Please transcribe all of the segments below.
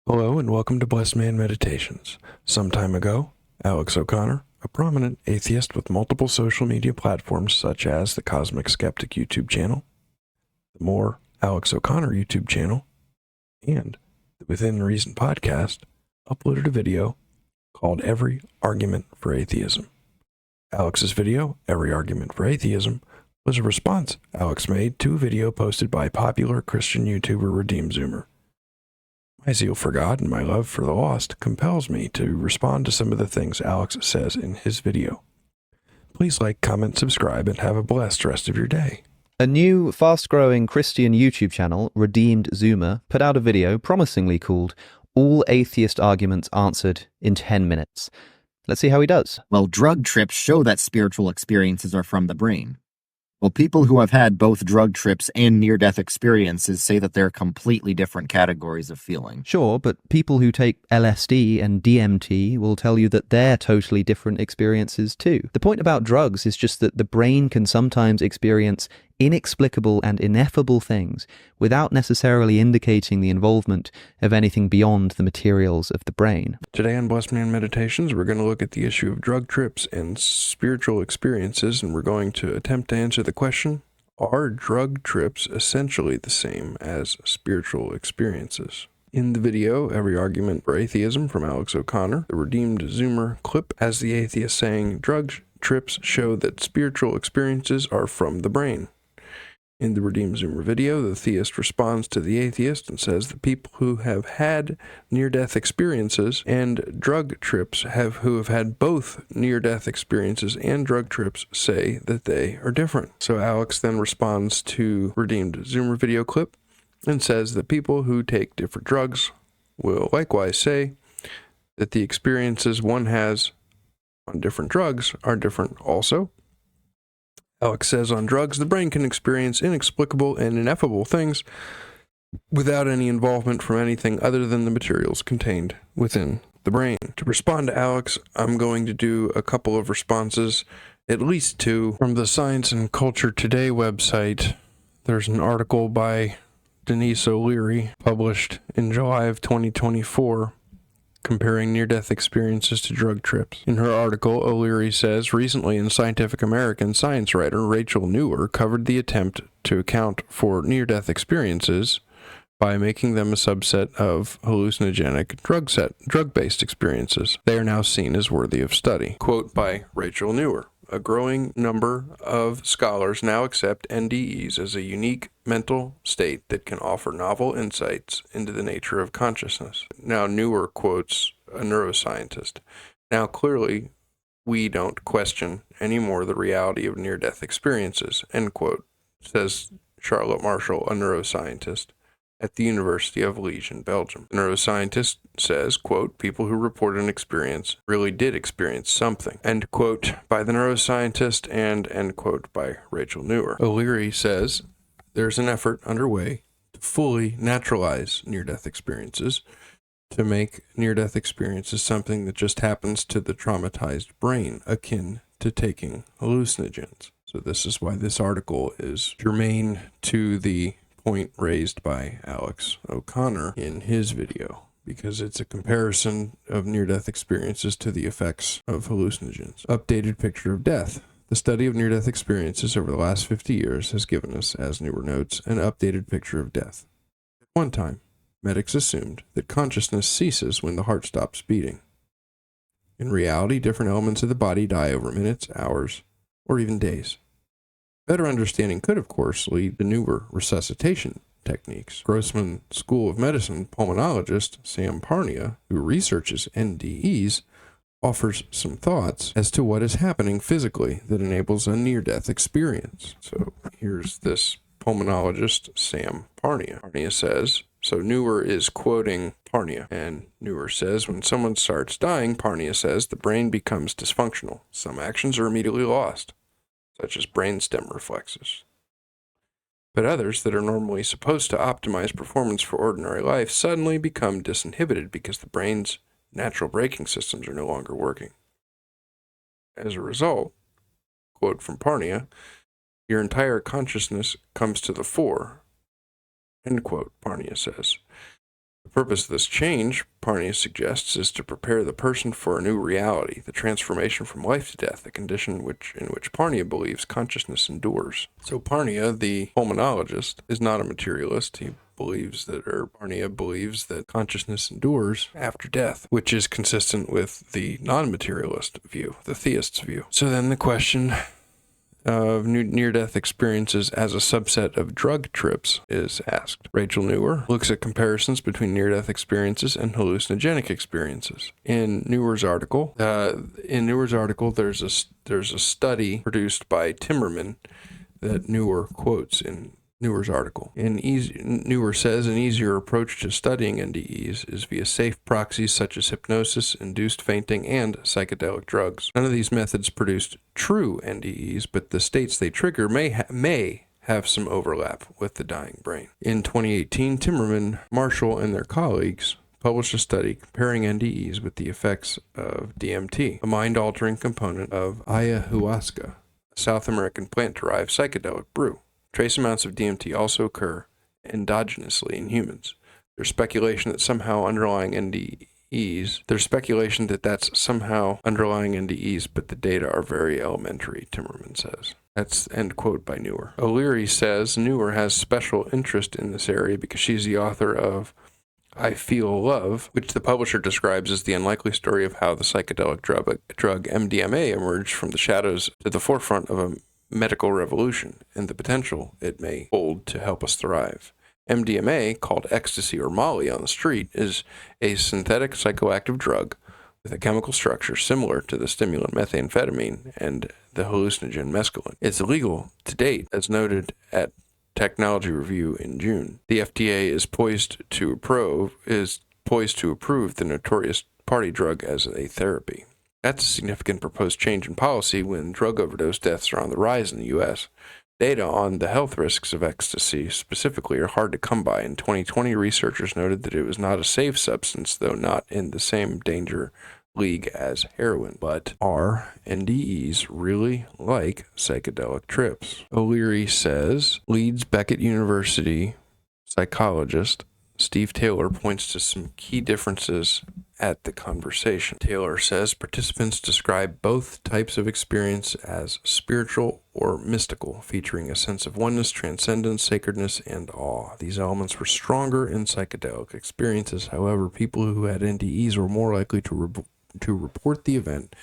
Hello and welcome to Blessed Man Meditations. Some time ago, Alex O'Connor, a prominent atheist with multiple social media platforms such as the Cosmic Skeptic YouTube channel, the More Alex O'Connor YouTube channel, and the Within Reason podcast, uploaded a video called Every Argument for Atheism. Alex's video, Every Argument for Atheism, was a response Alex made to a video posted by popular Christian YouTuber Redeem Zoomer. My zeal for God and my love for the lost compels me to respond to some of the things Alex says in his video. Please like, comment, subscribe, and have a blessed rest of your day. A new, fast-growing Christian YouTube channel, Redeemed Zoomer, put out a video promisingly called All Atheist Arguments Answered in 10 Minutes. Let's see how he does. Well, drug trips show that spiritual experiences are from the brain. Well, people who have had both drug trips and near-death experiences say that they're completely different categories of feeling. Sure, but people who take LSD and DMT will tell you that they're totally different experiences too. The point about drugs is just that the brain can sometimes experience inexplicable and ineffable things without necessarily indicating the involvement of anything beyond the materials of the brain. Today on Blessed Man Meditations, we're going to look at the issue of drug trips and spiritual experiences, and we're going to attempt to answer the question, are drug trips essentially the same as spiritual experiences? In the video, Every Argument for Atheism from Alex O'Connor, the Redeemed Zoomer clip has the atheist saying, drug trips show that spiritual experiences are from the brain. In the Redeemed Zoomer video, the theist responds to the atheist and says that people who have had near-death experiences and drug trips who have had both near-death experiences and drug trips say that they are different. So Alex then responds to Redeemed Zoomer video clip and says that people who take different drugs will likewise say that the experiences one has on different drugs are different also. Alex says on drugs, the brain can experience inexplicable and ineffable things without any involvement from anything other than the materials contained within the brain. To respond to Alex, I'm going to do a couple of responses, at least two, from the Science and Culture Today website. There's an article by Denise O'Leary published in July of 2024 comparing near-death experiences to drug trips. In her article, O'Leary says, recently in Scientific American, science writer Rachel Newer covered the attempt to account for near-death experiences by making them a subset of hallucinogenic drug-based experiences. They are now seen as worthy of study. Quote by Rachel Newer. A growing number of scholars now accept NDEs as a unique mental state that can offer novel insights into the nature of consciousness. Now, Newer quotes a neuroscientist. Now, clearly, we don't question anymore the reality of near-death experiences, end quote, says Charlotte Marshall, a neuroscientist at the University of Liège in Belgium. The neuroscientist says, quote, people who report an experience really did experience something, end quote, by the neuroscientist and end quote by Rachel Newer. O'Leary says there's an effort underway to fully naturalize near-death experiences, to make near-death experiences something that just happens to the traumatized brain, akin to taking hallucinogens. So this is why this article is germane to the point raised by Alex O'Connor in his video, because it's a comparison of near-death experiences to the effects of hallucinogens. Updated picture of death. The study of near-death experiences over the last 50 years has given us, as Newer notes, an updated picture of death. At one time, medics assumed that consciousness ceases when the heart stops beating. In reality, different elements of the body die over minutes, hours, or even days. Better understanding could, of course, lead to newer resuscitation techniques. Grossman School of Medicine pulmonologist Sam Parnia, who researches NDEs, offers some thoughts as to what is happening physically that enables a near-death experience. So here's this pulmonologist, Sam Parnia. Parnia says, so Newer is quoting Parnia, and Newer says, when someone starts dying, Parnia says, the brain becomes dysfunctional. Some actions are immediately lost, such as brainstem reflexes. But others that are normally supposed to optimize performance for ordinary life suddenly become disinhibited because the brain's natural braking systems are no longer working. As a result, quote from Parnia, your entire consciousness comes to the fore, end quote, Parnia says. The purpose of this change, Parnia suggests, is to prepare the person for a new reality, the transformation from life to death, a condition in which Parnia believes consciousness endures. So Parnia, the pulmonologist, is not a materialist. Parnia believes that consciousness endures after death, which is consistent with the non-materialist view, the theist's view. So then the question of near-death experiences as a subset of drug trips is asked. Rachel Newer looks at comparisons between near-death experiences and hallucinogenic experiences. In Newer's article, there's a study produced by Timmerman that Newer quotes in Newer's article. Newer says an easier approach to studying NDEs is via safe proxies such as hypnosis, induced fainting, and psychedelic drugs. None of these methods produced true NDEs, but the states they trigger may have some overlap with the dying brain. In 2018, Timmerman, Marshall, and their colleagues published a study comparing NDEs with the effects of DMT, a mind-altering component of ayahuasca, a South American plant-derived psychedelic brew. Trace amounts of DMT also occur endogenously in humans. There's speculation that that's somehow underlying NDEs, but the data are very elementary, Timmerman says. That's end quote by Newer. O'Leary says Newer has special interest in this area because she's the author of I Feel Love, which the publisher describes as the unlikely story of how the psychedelic drug MDMA emerged from the shadows to the forefront of a medical revolution and the potential it may hold to help us thrive. MDMA, called ecstasy or Molly on the street, is a synthetic psychoactive drug with a chemical structure similar to the stimulant methamphetamine and the hallucinogen mescaline. It's illegal to date, as noted at Technology Review in June. The FDA is poised to approve the notorious party drug as a therapy. That's a significant proposed change in policy when drug overdose deaths are on the rise in the U.S. Data on the health risks of ecstasy specifically are hard to come by. In 2020, researchers noted that it was not a safe substance, though not in the same danger league as heroin. But are NDEs really like psychedelic trips? O'Leary says Leeds Beckett University psychologist Steve Taylor points to some key differences at the conversation. Taylor says participants describe both types of experience as spiritual or mystical, featuring a sense of oneness, transcendence, sacredness, and awe. These elements were stronger in psychedelic experiences. However, people who had NDEs were more likely to report the event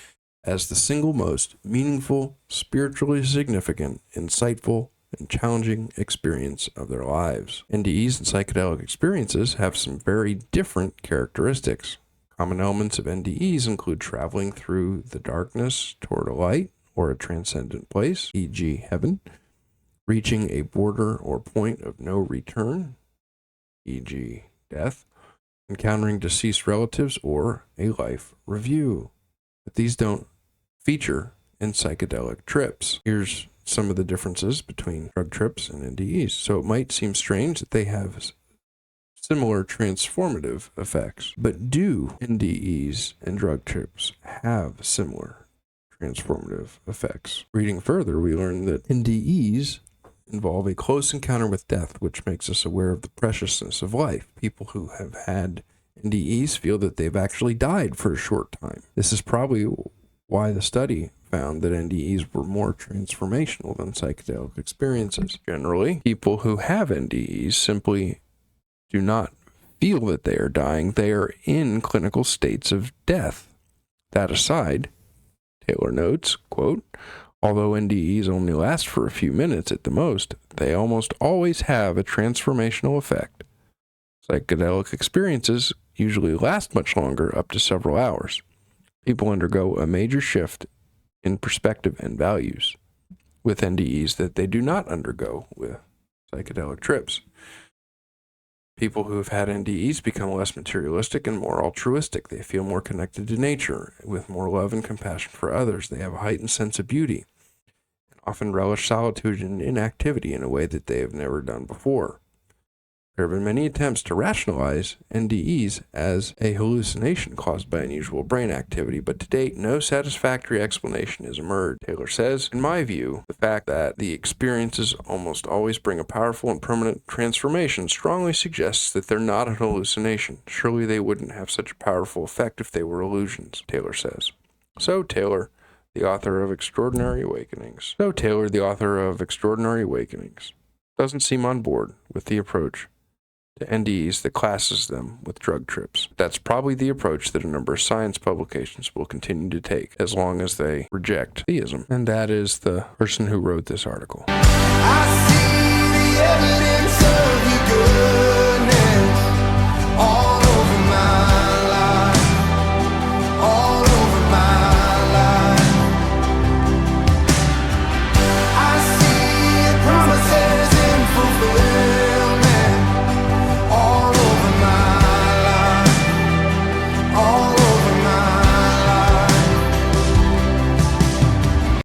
as the single most meaningful, spiritually significant, insightful, and challenging experience of their lives. NDEs and psychedelic experiences have some very different characteristics. Common elements of NDEs include traveling through the darkness toward a light or a transcendent place, e.g. heaven, reaching a border or point of no return, e.g. death, encountering deceased relatives, or a life review. But these don't feature in psychedelic trips. Here's some of the differences between drug trips and NDEs. So it might seem strange that they have similar transformative effects, but do NDEs and drug trips have similar transformative effects? Reading further, we learn that NDEs involve a close encounter with death, which makes us aware of the preciousness of life. People who have had NDEs feel that they've actually died for a short time. This is probably why the study found that NDEs were more transformational than psychedelic experiences. Generally, people who have NDEs simply do not feel that they are dying. They are in clinical states of death. That aside, Taylor notes, quote, although NDEs only last for a few minutes at the most, they almost always have a transformational effect. Psychedelic experiences usually last much longer, up to several hours. People undergo a major shift in perspective and values with NDEs that they do not undergo with psychedelic trips. People who have had NDEs become less materialistic and more altruistic. They feel more connected to nature, with more love and compassion for others. They have a heightened sense of beauty, and often relish solitude and inactivity in a way that they have never done before. There have been many attempts to rationalize NDEs as a hallucination caused by unusual brain activity, but to date, no satisfactory explanation has emerged. Taylor says, in my view, the fact that the experiences almost always bring a powerful and permanent transformation strongly suggests that they're not an hallucination. Surely they wouldn't have such a powerful effect if they were illusions, Taylor says. So Taylor, the author of Extraordinary Awakenings, doesn't seem on board with the approach to NDEs that classes them with drug trips. That's probably the approach that a number of science publications will continue to take as long as they reject theism. And that is the person who wrote this article. I see